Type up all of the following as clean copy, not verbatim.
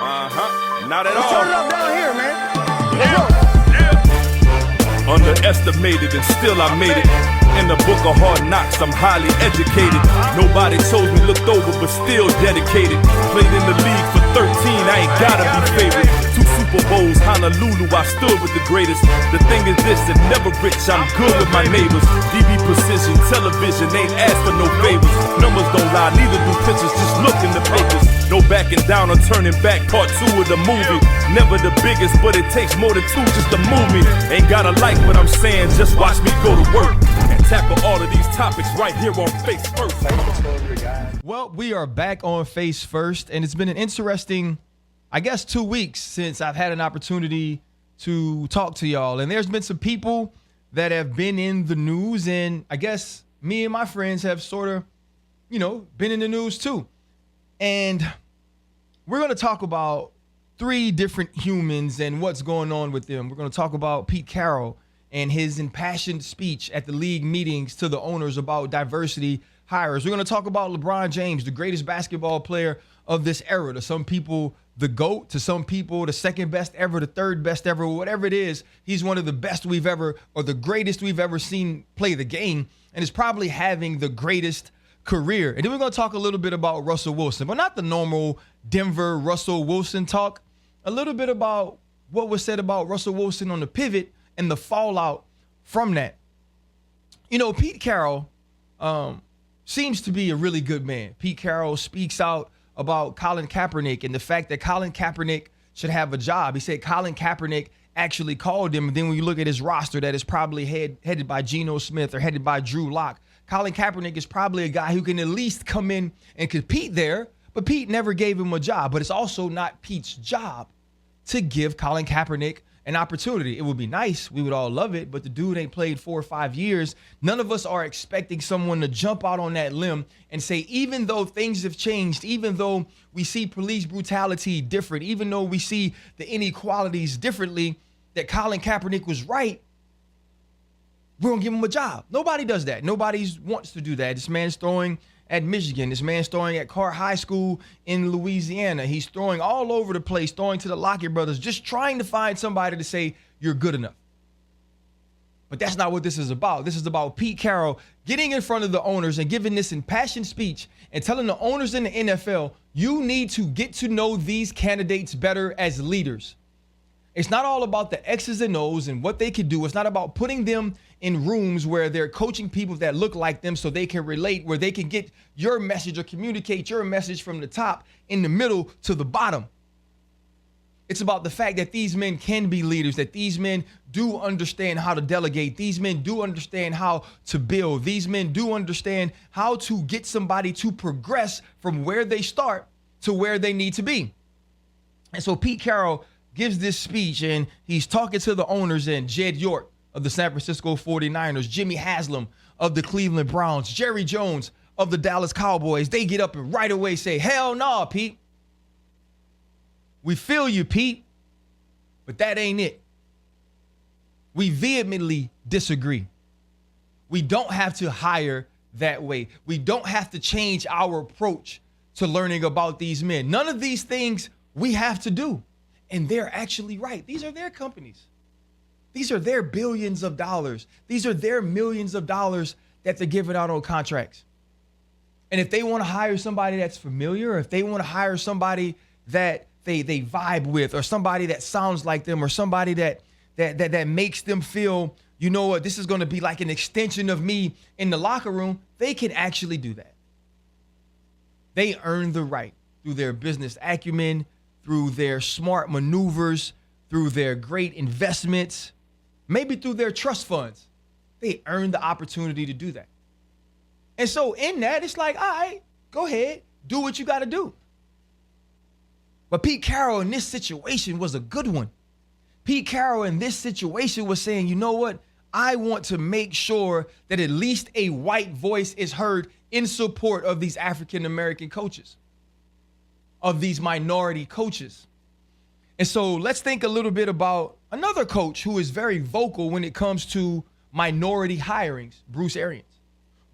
Not at all. Turn it up down here, man. Underestimated and still I made it. In the book of hard knocks, I'm highly educated. Nobody told me looked over, but still dedicated. Played in the league for 13, I ain't gotta be favorite. 2 Super Bowls, Honolulu, I stood with the greatest. The thing is this, if never rich, I'm good with my neighbors. DB precision, television, ain't asked for no favors. Numbers don't lie, neither do pictures, just look in the papers. No backing down or turning back, part 2 of the movie. Never the biggest, but it takes more than 2 just to move me. Ain't gotta like what I'm saying, just watch me go to work and tackle all of these topics right here on Face First. Well, we are back on Face First, and it's been an interesting, I guess, 2 weeks since I've had an opportunity to talk to y'all. And there's been some people that have been in the news, and I guess me and my friends have sort of, been in the news too. And we're going to talk about 3 different humans and what's going on with them. We're going to talk about Pete Carrol and his impassioned speech at the league meetings to the owners about diversity hires. We're going to talk about LeBron James, the greatest basketball player of this era. To some people, the GOAT. To some people, the second best ever, the third best ever, whatever it is. He's one of the best we've ever, or the greatest we've ever seen play the game, and is probably having the greatest career. And then we're going to talk a little bit about Russell Wilson, but not the normal Denver Russell Wilson talk. A little bit about what was said about Russell Wilson on the pivot and the fallout from that. Pete Carrol seems to be a really good man. Pete Carrol speaks out about Colin Kaepernick and the fact that Colin Kaepernick should have a job. He said Colin Kaepernick actually called him. And then when you look at his roster that is probably headed by Geno Smith or headed by Drew Lock, Colin Kaepernick is probably a guy who can at least come in and compete there. But Pete never gave him a job. But it's also not Pete's job to give Colin Kaepernick an opportunity. It would be nice. We would all love it. But the dude ain't played 4 or 5 years. None of us are expecting someone to jump out on that limb and say, even though things have changed, even though we see police brutality different, even though we see the inequalities differently, that Colin Kaepernick was right, we're going to give him a job. Nobody does that. Nobody wants to do that. This man's throwing at Michigan. This man's throwing at Carr High School in Louisiana. He's throwing all over the place, throwing to the Lockett brothers, just trying to find somebody to say, you're good enough. But that's not what this is about. This is about Pete Carrol getting in front of the owners and giving this impassioned speech and telling the owners in the NFL, you need to get to know these candidates better as leaders. It's not all about the X's and O's and what they can do. It's not about putting them in rooms where they're coaching people that look like them so they can relate, where they can get your message or communicate your message from the top, in the middle, to the bottom. It's about the fact that these men can be leaders, that these men do understand how to delegate. These men do understand how to build. These men do understand how to get somebody to progress from where they start to where they need to be. And so Pete Carrol gives this speech, and he's talking to the owners, and Jed York of the San Francisco 49ers, Jimmy Haslam of the Cleveland Browns, Jerry Jones of the Dallas Cowboys. They get up and right away say, hell no, Pete. We feel you, Pete, but that ain't it. We vehemently disagree. We don't have to hire that way. We don't have to change our approach to learning about these men. None of these things we have to do. And they're actually right. These are their companies. These are their billions of dollars. These are their millions of dollars that they're giving out on contracts. And if they want to hire somebody that's familiar, or if they want to hire somebody that they vibe with, or somebody that sounds like them, or somebody that makes them feel, you know what, this is going to be like an extension of me in the locker room, they can actually do that. They earn the right through their business acumen, through their smart maneuvers, through their great investments, maybe through their trust funds. They earn the opportunity to do that. And so in that, it's like, all right, go ahead, do what you got to do. But Pete Carrol in this situation was a good one. Pete Carrol in this situation was saying, you know what? I want to make sure that at least a white voice is heard in support of these African-American coaches, of these minority coaches. And so let's think a little bit about another coach who is very vocal when it comes to minority hirings, Bruce Arians.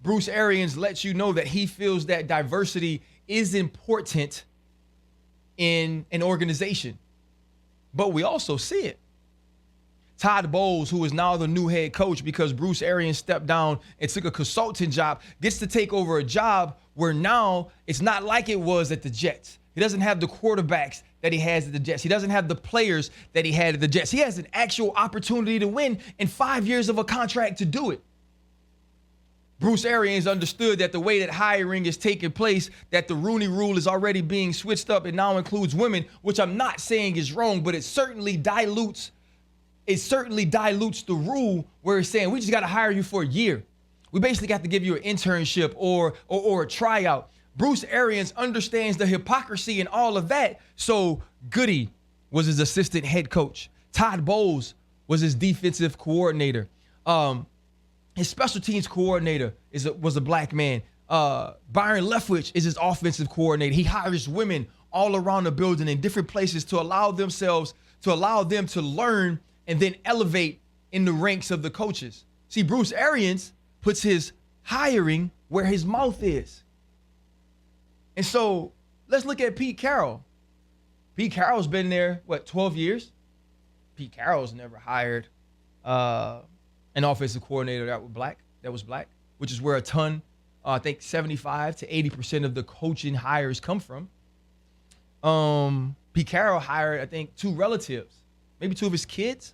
Bruce Arians lets you know that he feels that diversity is important in an organization. But we also see it. Todd Bowles, who is now the new head coach because Bruce Arians stepped down and took a consultant job, gets to take over a job where now it's not like it was at the Jets. He doesn't have the quarterbacks that he has at the Jets. He doesn't have the players that he had at the Jets. He has an actual opportunity to win and 5 years of a contract to do it. Bruce Arians understood that the way that hiring is taking place, that the Rooney Rule is already being switched up and now includes women, which I'm not saying is wrong, but it certainly dilutes the rule where it's saying we just got to hire you for a year. We basically got to give you an internship or a tryout. Bruce Arians understands the hypocrisy and all of that. So Goody was his assistant head coach. Todd Bowles was his defensive coordinator. His special teams coordinator was a black man. Byron Leftwich is his offensive coordinator. He hires women all around the building in different places to allow them to learn and then elevate in the ranks of the coaches. See, Bruce Arians puts his hiring where his mouth is. And so let's look at Pete Carroll. Pete Carroll's been there, 12 years? Pete Carroll's never hired an offensive coordinator that was black, which is where a ton, I think 75 to 80% of the coaching hires come from. Pete Carroll hired, I think, 2 relatives, maybe 2 of his kids.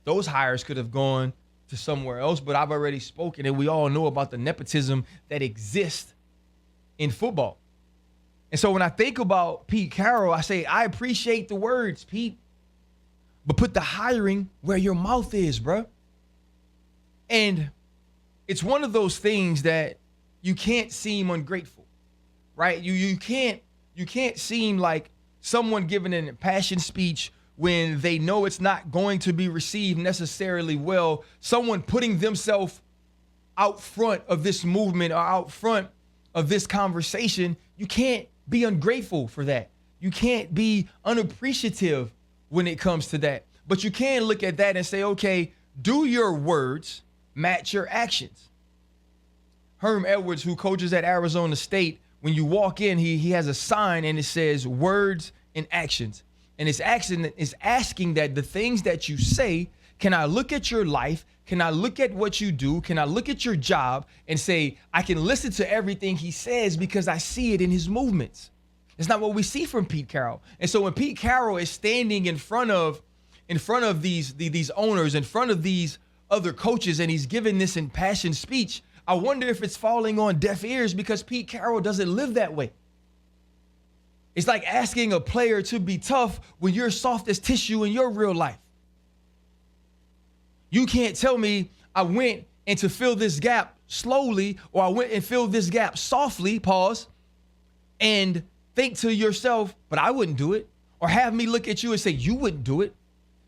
Those hires could have gone to somewhere else, but I've already spoken, and we all know about the nepotism that exists in football. And so when I think about Pete Carroll, I say, I appreciate the words, Pete, but put the hiring where your mouth is, bro. And it's one of those things that you can't seem ungrateful, right? You can't seem like someone giving an impassioned speech when they know it's not going to be received necessarily well. Someone putting themselves out front of this movement or out front of this conversation. You can't be ungrateful for that. You can't be unappreciative when it comes to that. But you can look at that and say, okay, do your words match your actions? Herm Edwards, who coaches at Arizona State, when you walk in, he has a sign and it says words and actions. And it's asking that the things that you say, can I look at your life? Can I look at what you do? Can I look at your job and say, I can listen to everything he says because I see it in his movements? It's not what we see from Pete Carroll. And so when Pete Carroll is standing in front of these owners, in front of these other coaches, and he's giving this impassioned speech, I wonder if it's falling on deaf ears because Pete Carroll doesn't live that way. It's like asking a player to be tough when you're soft as tissue in your real life. You can't tell me I went and to fill this gap slowly, or I went and filled this gap softly, pause, and think to yourself, but I wouldn't do it. Or have me look at you and say, you wouldn't do it.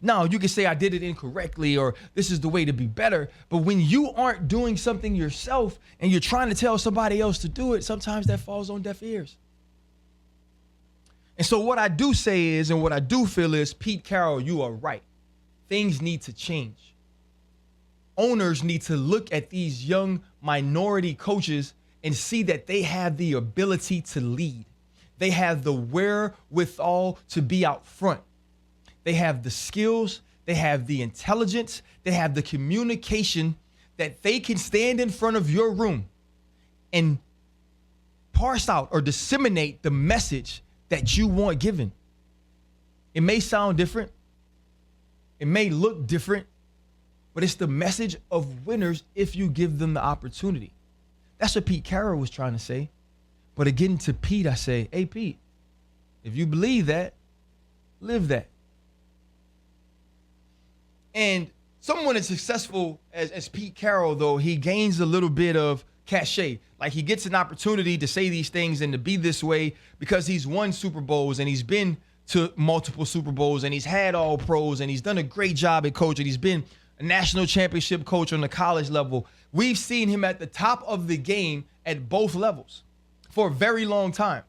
No, you can say I did it incorrectly or this is the way to be better. But when you aren't doing something yourself and you're trying to tell somebody else to do it, sometimes that falls on deaf ears. And so what I do say is, and what I do feel is, Pete Carroll, you are right. Things need to change. Owners need to look at these young minority coaches and see that they have the ability to lead. They have the wherewithal to be out front. They have the skills, they have the intelligence, they have the communication that they can stand in front of your room and parse out or disseminate the message that you want given. It may sound different. It may look different, but it's the message of winners if you give them the opportunity. That's what Pete Carroll was trying to say. But again, to Pete, I say, hey, Pete, if you believe that, live that. And someone as successful as Pete Carroll, though, he gains a little bit of cachet. Like he gets an opportunity to say these things and to be this way because he's won Super Bowls and he's been to multiple Super Bowls and he's had all pros and he's done a great job at coaching. He's been a national championship coach on the college level. We've seen him at the top of the game at both levels for a very long time.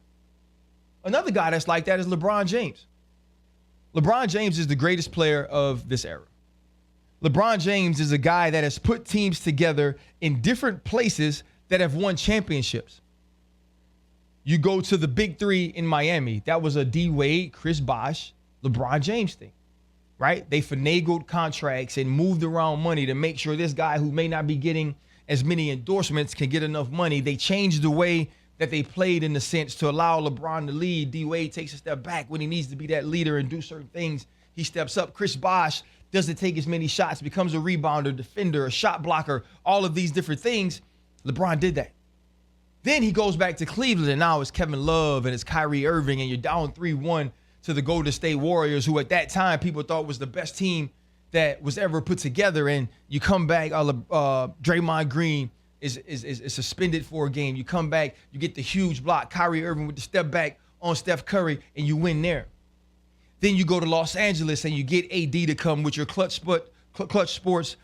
Another guy that's like that is LeBron James. LeBron James is the greatest player of this era. LeBron James is a guy that has put teams together in different places that have won championships. You go to the big three in Miami. That was a D Wade, Chris Bosh, LeBron James thing, right? They finagled contracts and moved around money to make sure this guy who may not be getting as many endorsements can get enough money. They changed the way that they played in the sense to allow LeBron to lead. D Wade takes a step back when he needs to be that leader and do certain things. He steps up. Chris Bosh doesn't take as many shots, becomes a rebounder, defender, a shot blocker, all of these different things. LeBron did that. Then he goes back to Cleveland, and now it's Kevin Love and it's Kyrie Irving, and you're down 3-1 to the Golden State Warriors, who at that time people thought was the best team that was ever put together. And you come back, Draymond Green is suspended for a game. You come back, you get the huge block, Kyrie Irving with the step back on Steph Curry, and you win there. Then you go to Los Angeles and you get AD to come with your Clutch Sports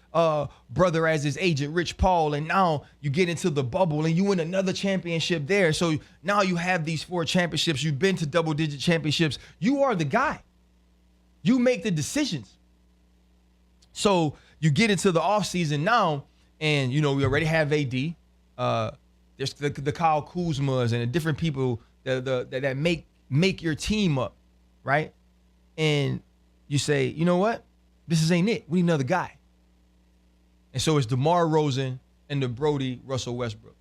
brother as his agent, Rich Paul, and now you get into the bubble and you win another championship there. So now you have these 4 championships. You've been to double-digit championships. You are the guy. You make the decisions. So you get into the offseason now, and, you know, we already have AD. There's the Kyle Kuzmas and the different people that make your team up, right? And you say, you know what? This ain't it. We need another guy. And so it's DeMar DeRozan and the Brody Russell Westbrook.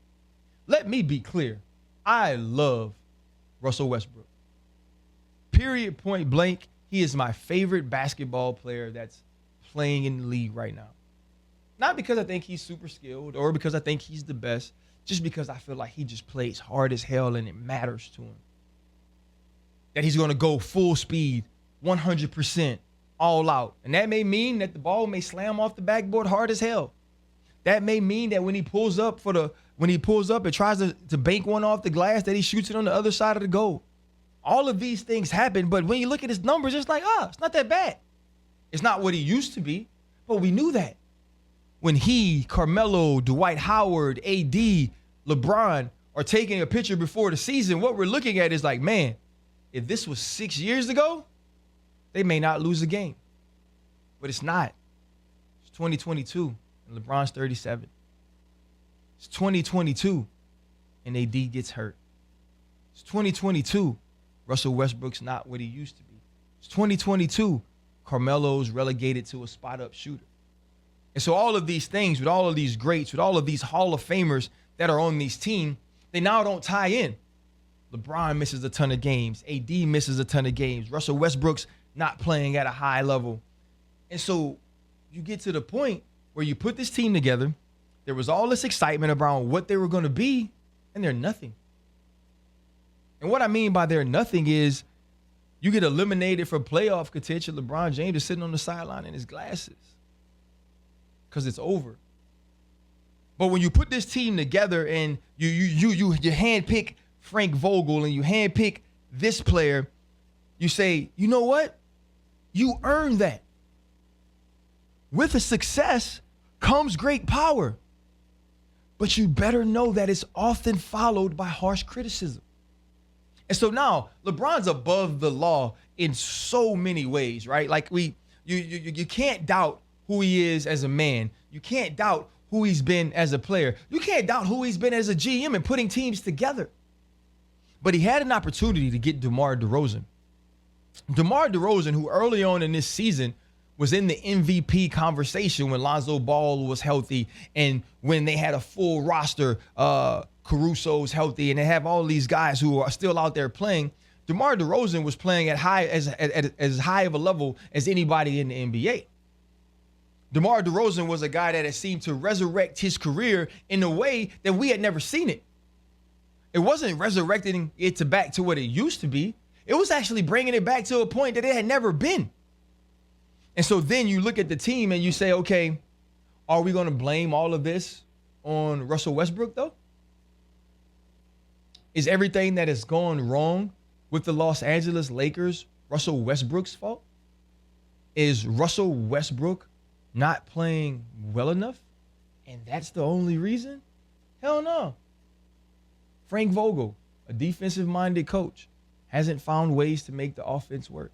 Let me be clear. I love Russell Westbrook. Period, point blank. He is my favorite basketball player that's playing in the league right now. Not because I think he's super skilled or because I think he's the best, just because I feel like he just plays hard as hell and it matters to him. That he's going to go full speed, 100%. All out. And that may mean that the ball may slam off the backboard hard as hell. That may mean that when he pulls up and tries to bank one off the glass, that he shoots it on the other side of the goal. All of these things happen, but when you look at his numbers, it's like, it's not that bad. It's not what he used to be, but we knew that. When he, Carmelo, Dwight Howard, AD, LeBron are taking a picture before the season, what we're looking at is like, man, if this was 6 years ago, they may not lose a game. But it's not. It's 2022, and LeBron's 37. It's 2022, and AD gets hurt. It's 2022, Russell Westbrook's not what he used to be. It's 2022, Carmelo's relegated to a spot-up shooter. And so all of these things, with all of these greats, with all of these Hall of Famers that are on these teams, they now don't tie in. LeBron misses a ton of games. AD misses a ton of games. Russell Westbrook's not playing at a high level. And so you get to the point where you put this team together. There was all this excitement around what they were going to be, and they're nothing. And what I mean by they're nothing is you get eliminated for playoff contention. LeBron James is sitting on the sideline in his glasses because it's over. But when you put this team together and you handpick Frank Vogel and you handpick this player, you say, you know what? You earned that. With a success comes great power. But you better know that it's often followed by harsh criticism. And so now LeBron's above the law in so many ways, right? Like you can't doubt who he is as a man. You can't doubt who he's been as a player. You can't doubt who he's been as a GM and putting teams together. But he had an opportunity to get DeMar DeRozan. DeMar DeRozan, who early on in this season was in the MVP conversation when Lonzo Ball was healthy and when they had a full roster, Caruso's healthy, and they have all these guys who are still out there playing. DeMar DeRozan was playing at as high of a level as anybody in the NBA. DeMar DeRozan was a guy that had seemed to resurrect his career in a way that we had never seen it. It wasn't resurrecting it back to what it used to be. It was actually bringing it back to a point that it had never been. And so then you look at the team and you say, okay, are we going to blame all of this on Russell Westbrook, though? Is everything that has gone wrong with the Los Angeles Lakers Russell Westbrook's fault? Is Russell Westbrook not playing well enough? And that's the only reason? Hell no. Frank Vogel, a defensive-minded coach, hasn't found ways to make the offense work.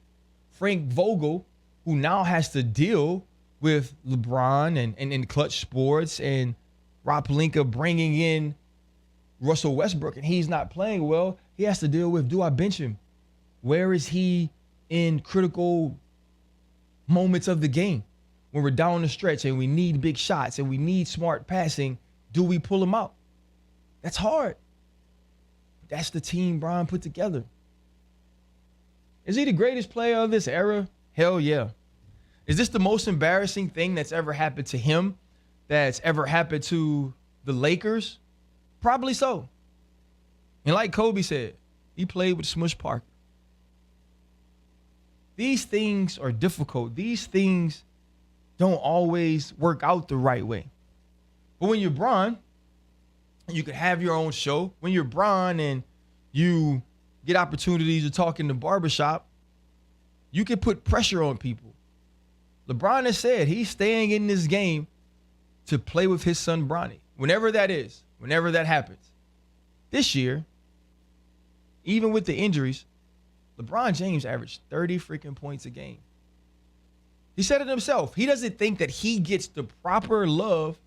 Frank Vogel, who now has to deal with LeBron and Clutch Sports and Rob Pelinka bringing in Russell Westbrook, and he's not playing well, he has to deal with, do I bench him? Where is he in critical moments of the game? When we're down the stretch and we need big shots and we need smart passing, do we pull him out? That's hard. That's the team Bron put together. Is he the greatest player of this era? Hell yeah. Is this the most embarrassing thing that's ever happened to him, that's ever happened to the Lakers? Probably so. And like Kobe said, he played with Smush Parker. These things are difficult. These things don't always work out the right way. But when you're Bron, you can have your own show. When you're Bron and you get opportunities to talk in the barbershop, you can put pressure on people. LeBron has said he's staying in this game to play with his son Bronny, whenever that is, whenever that happens. This year, even with the injuries, LeBron James averaged 30 freaking points a game. He said it himself. He doesn't think that he gets the proper love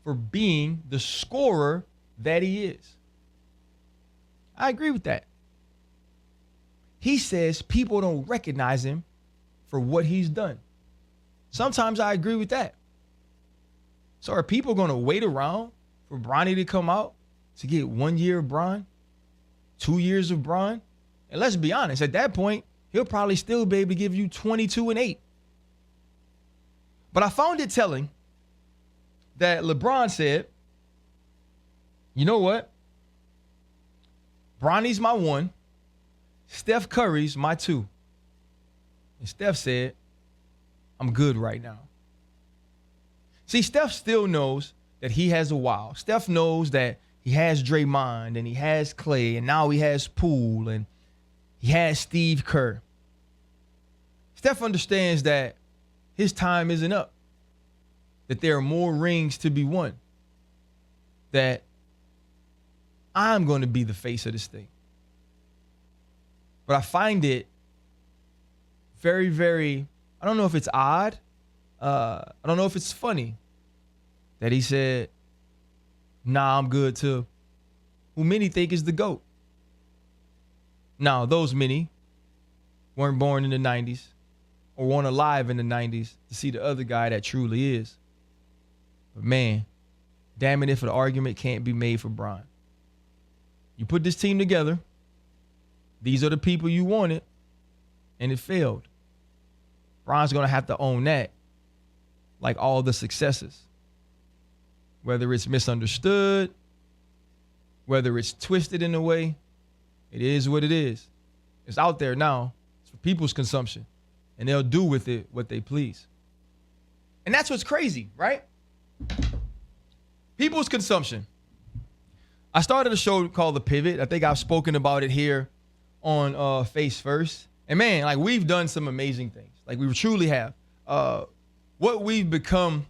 for being the scorer that he is. I agree with that. He says people don't recognize him for what he's done. Sometimes I agree with that. So are people going to wait around for Bronny to come out to get 1 year of Bron, 2 years of Bron? And let's be honest, at that point, he'll probably still be able to give you 22 and 8. But I found it telling that LeBron said, you know what? Bronny's my 1. Steph Curry's my 2. And Steph said, I'm good right now. See, Steph still knows that he has a wow. Steph knows that he has Draymond and he has Clay and now he has Poole and he has Steve Kerr. Steph understands that his time isn't up, that there are more rings to be won, that I'm going to be the face of this thing. But I find it very, very, I don't know if it's odd. I don't know if it's funny that he said, nah, I'm good to who many think is the GOAT. Now, those many weren't born in the 90s or weren't alive in the 90s to see the other guy that truly is. But man, damn it if an argument can't be made for Bron. You put this team together. These are the people you wanted, and it failed. Bron's going to have to own that, like all the successes. Whether it's misunderstood, whether it's twisted in a way, it is what it is. It's out there now. It's for people's consumption, and they'll do with it what they please. And that's what's crazy, right? People's consumption. I started a show called The Pivot. I think I've spoken about it here on Face First. And man, like we've done some amazing things. Like we truly have. What we've become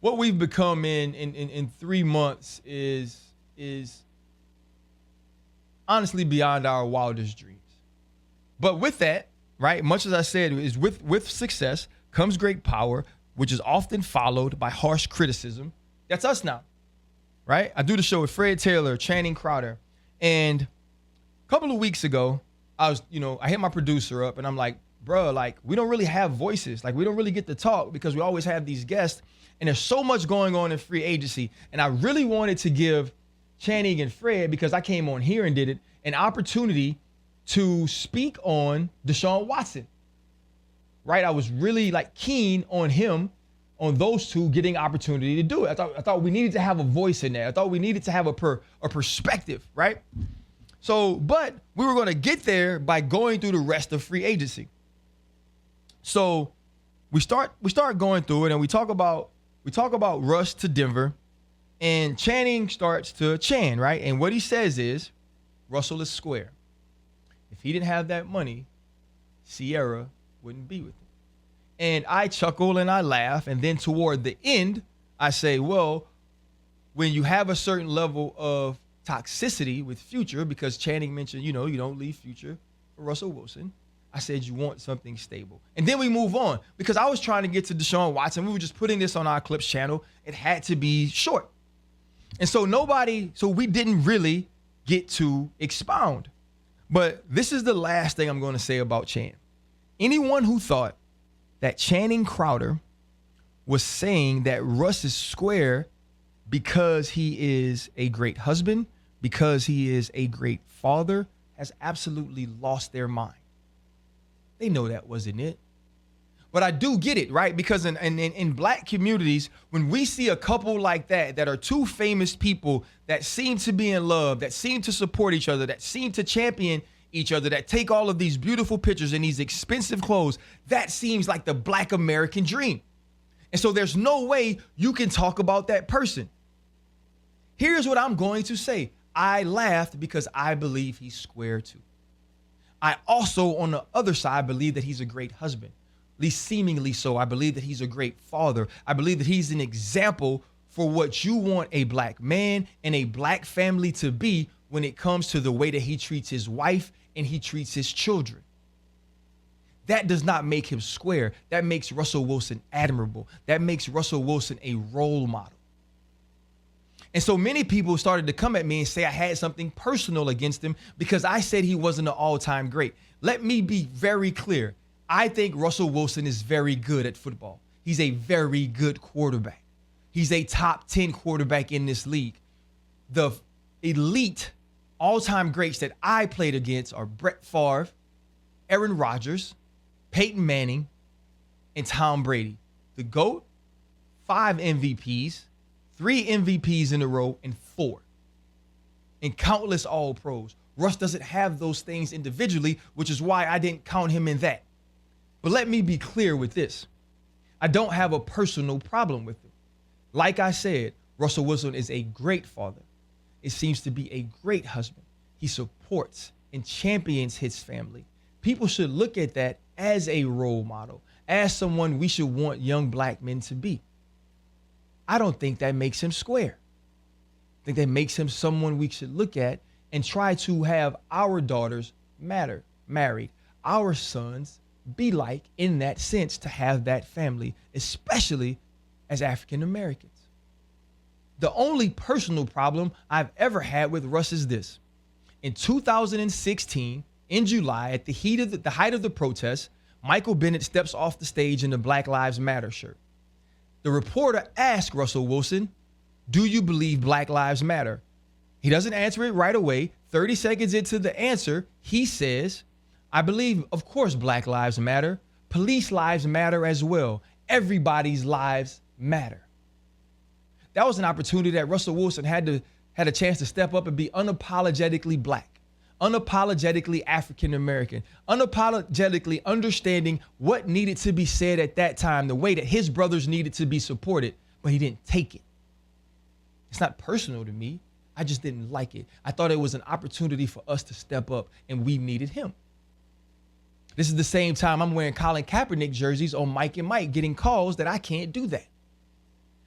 in 3 months is honestly beyond our wildest dreams. But with that, right, much as I said, is with success comes great power, which is often followed by harsh criticism. That's us now, right? I do the show with Fred Taylor, Channing Crowder, and a couple of weeks ago, I hit my producer up and I'm like, bro, like we don't really have voices. Like we don't really get to talk because we always have these guests and there's so much going on in free agency. And I really wanted to give Channing and Fred, because I came on here and did it, an opportunity to speak on Deshaun Watson, right? I was really like keen on those two getting opportunity to do it. I thought we needed to have a voice in there. I thought we needed to have a perspective, right? So, but we were going to get there by going through the rest of free agency. So we start going through it and we talk about Russ to Denver, and Channing starts to Chan, right? And what he says is Russell is square. If he didn't have that money, Sierra wouldn't be with him. And I chuckle and I laugh. And then toward the end, I say, well, when you have a certain level of toxicity with Future, because Channing mentioned, you don't leave Future for Russell Wilson. I said, you want something stable. And then we move on because I was trying to get to Deshaun Watson. We were just putting this on our Clips channel. It had to be short. And so we didn't really get to expound. But this is the last thing I'm going to say about Chan. Anyone who thought that Channing Crowder was saying that Russ is square because he is a great husband, because he is a great father, has absolutely lost their mind. They know that wasn't it. But I do get it, right? Because in black communities, when we see a couple like that are two famous people that seem to be in love, that seem to support each other, that seem to champion each other, that take all of these beautiful pictures in these expensive clothes, that seems like the black American dream. And so there's no way you can talk about that person. Here's what I'm going to say. I laughed because I believe he's square too. I also, on the other side, believe that he's a great husband. At least seemingly so. I believe that he's a great father. I believe that he's an example for what you want a black man and a black family to be when it comes to the way that he treats his wife and he treats his children. That does not make him square. That makes Russell Wilson admirable. That makes Russell Wilson a role model. And so many people started to come at me and say I had something personal against him because I said he wasn't an all-time great. Let me be very clear. I think Russell Wilson is very good at football. He's a very good quarterback. He's a top 10 quarterback in this league. The elite all-time greats that I played against are Brett Favre, Aaron Rodgers, Peyton Manning, and Tom Brady. The GOAT, 5 MVPs, 3 MVPs in a row, and 4. And countless all-pros. Russ doesn't have those things individually, which is why I didn't count him in that. But let me be clear with this. I don't have a personal problem with him. Like I said, Russell Wilson is a great father. It seems to be a great husband. He supports and champions his family. People should look at that as a role model, as someone we should want young black men to be. I don't think that makes him square. I think that makes him someone we should look at and try to have our daughters married, our sons be like in that sense, to have that family, especially as African Americans. The only personal problem I've ever had with Russ is this. In 2016, in July, at the height of the protest, Michael Bennett steps off the stage in the Black Lives Matter shirt. The reporter asked Russell Wilson, "Do you believe Black Lives Matter?" He doesn't answer it right away. 30 seconds into the answer, he says, "I believe, of course, Black lives matter. Police lives matter as well. Everybody's lives matter." That was an opportunity that Russell Wilson had a chance to step up and be unapologetically black, unapologetically African American, unapologetically understanding what needed to be said at that time, the way that his brothers needed to be supported, but he didn't take it. It's not personal to me. I just didn't like it. I thought it was an opportunity for us to step up, and we needed him. This is the same time I'm wearing Colin Kaepernick jerseys on Mike and Mike, getting calls that I can't do that.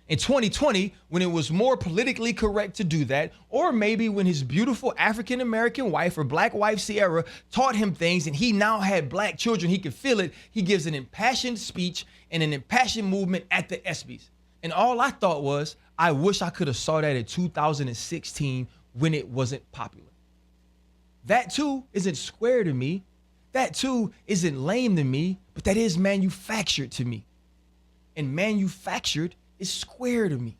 In 2020, when it was more politically correct to do that, or maybe when his beautiful African-American wife or black wife, Sierra, taught him things and he now had black children, he could feel it, he gives an impassioned speech and an impassioned movement at the ESPYs. And all I thought was, I wish I could have saw that in 2016 when it wasn't popular. That too isn't square to me. That too isn't lame to me, but that is manufactured to me. And manufactured is square to me.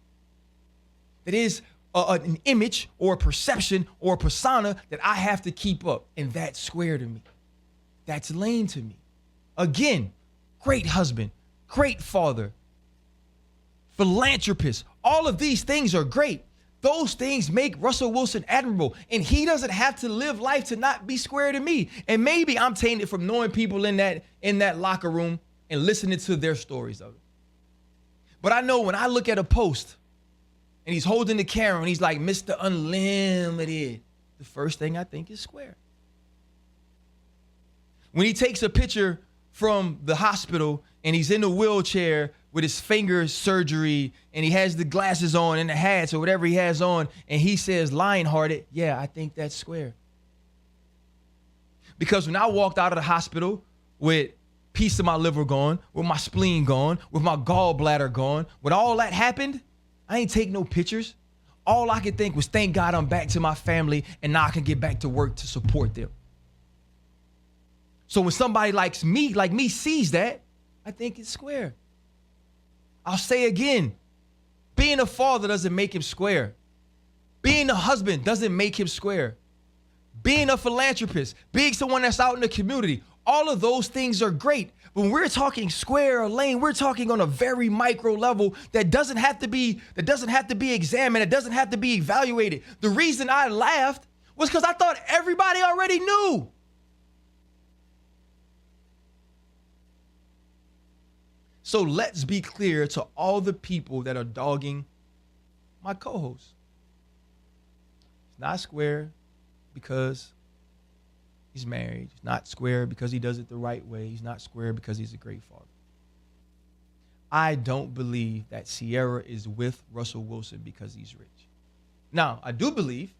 That is an image or a perception or a persona that I have to keep up, and that's square to me. That's lame to me. Again, great husband, great father, philanthropist. All of these things are great. Those things make Russell Wilson admirable, and he doesn't have to live life to not be square to me. And maybe I'm tainted from knowing people in that locker room and listening to their stories of it. But I know when I look at a post and he's holding the camera and he's like, "Mr. Unlimited," the first thing I think is square. When he takes a picture from the hospital and he's in a wheelchair with his finger surgery and he has the glasses on and the hats or whatever he has on and he says "Lionhearted," yeah, I think that's square. Because when I walked out of the hospital with piece of my liver gone, with my spleen gone, with my gallbladder gone, when all that happened, I ain't take no pictures. all I could think was, thank God I'm back to my family and now I can get back to work to support them. So when somebody like me sees that, I think it's square. I'll say again, being a father doesn't make him square. Being a husband doesn't make him square. Being a philanthropist, being someone that's out in the community, all of those things are great. But when we're talking square or lane, we're talking on a very micro level that doesn't have to be examined, it doesn't have to be evaluated. The reason I laughed was because I thought everybody already knew. So let's be clear to all the people that are dogging my co-host. It's not square because he's married. He's not square because he does it the right way. He's not square because he's a great father. I don't believe that Sierra is with Russell Wilson because he's rich. Now, I do believe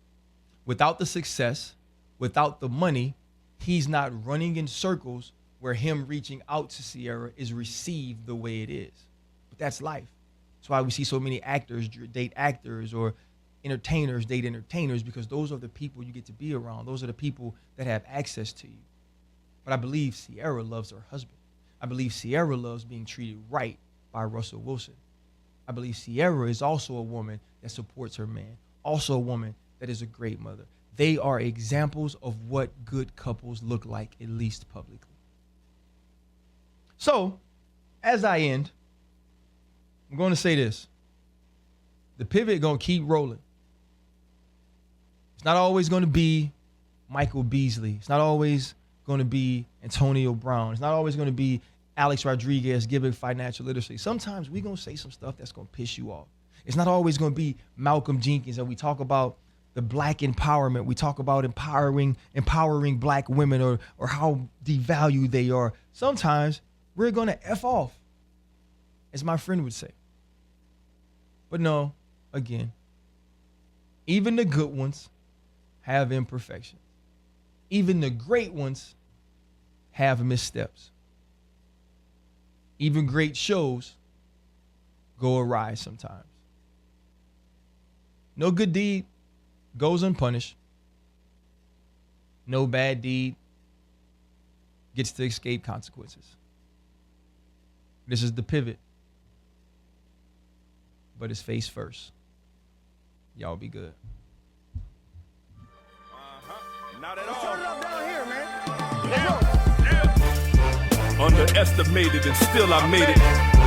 without the success, without the money, he's not running in circles where him reaching out to Sierra is received the way it is. But that's life. That's why we see so many actors date actors or entertainers date entertainers, because those are the people you get to be around. Those are the people that have access to you. But I believe Sierra loves her husband. I believe Sierra loves being treated right by Russell Wilson. I believe Sierra is also a woman that supports her man, also a woman that is a great mother. They are examples of what good couples look like, at least publicly. So, as I end, I'm going to say this. The pivot going to keep rolling. It's not always going to be Michael Beasley. It's not always going to be Antonio Brown. It's not always going to be Alex Rodriguez giving financial literacy. Sometimes we're going to say some stuff that's going to piss you off. It's not always going to be Malcolm Jenkins, and we talk about the black empowerment. We talk about empowering black women or how devalued they are. Sometimes we're going to F off, as my friend would say. But no, again, even the good ones have imperfections. Even the great ones have missteps. Even great shows go awry sometimes. No good deed goes unpunished. No bad deed gets to escape consequences. This is the pivot, but it's face first. Y'all be good. Not at all. Turn it up down here, man. Underestimated and still I made it.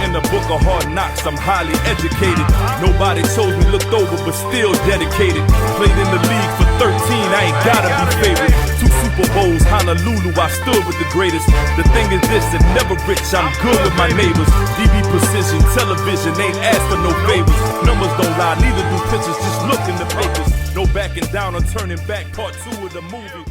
In the book of hard knocks, I'm highly educated. Nobody chose me, looked over, but still dedicated. Played in the league for 13, I ain't gotta be favorite. 2 Super Bowls, Honolulu, I stood with the greatest. The thing is this, if never rich, I'm good with my neighbors. DB precision, television, ain't asked for no favors. Numbers don't lie, neither do pictures, just look in the papers. No backing down or turning back, part 2 of the movie.